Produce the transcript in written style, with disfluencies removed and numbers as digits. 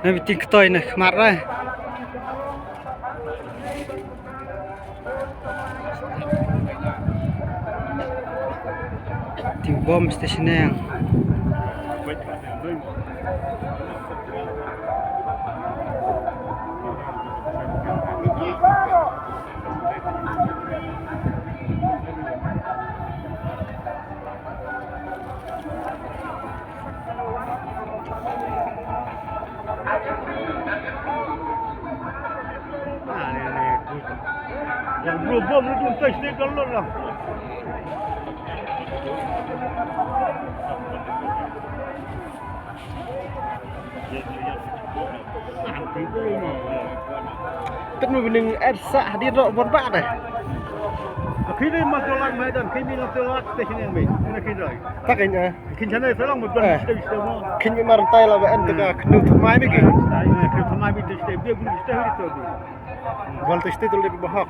Này bị tôi này mặt đây. Tim bom station yang. Yang belum itu tes dia kalau lah. Tất nhiên mình Elsa đi rộ một bạn này. Khi đi mà tôi làm mấy đợt khi mình tôi làm station yang mình, ini khi rồi. Tak kayaknya. Khi channel saya lang một lần station semua. Khi mình marah tay là bạn kita kenu thumai miki. Khi thumai bị station dia guna station itu. Wal testi tu lebih bahak.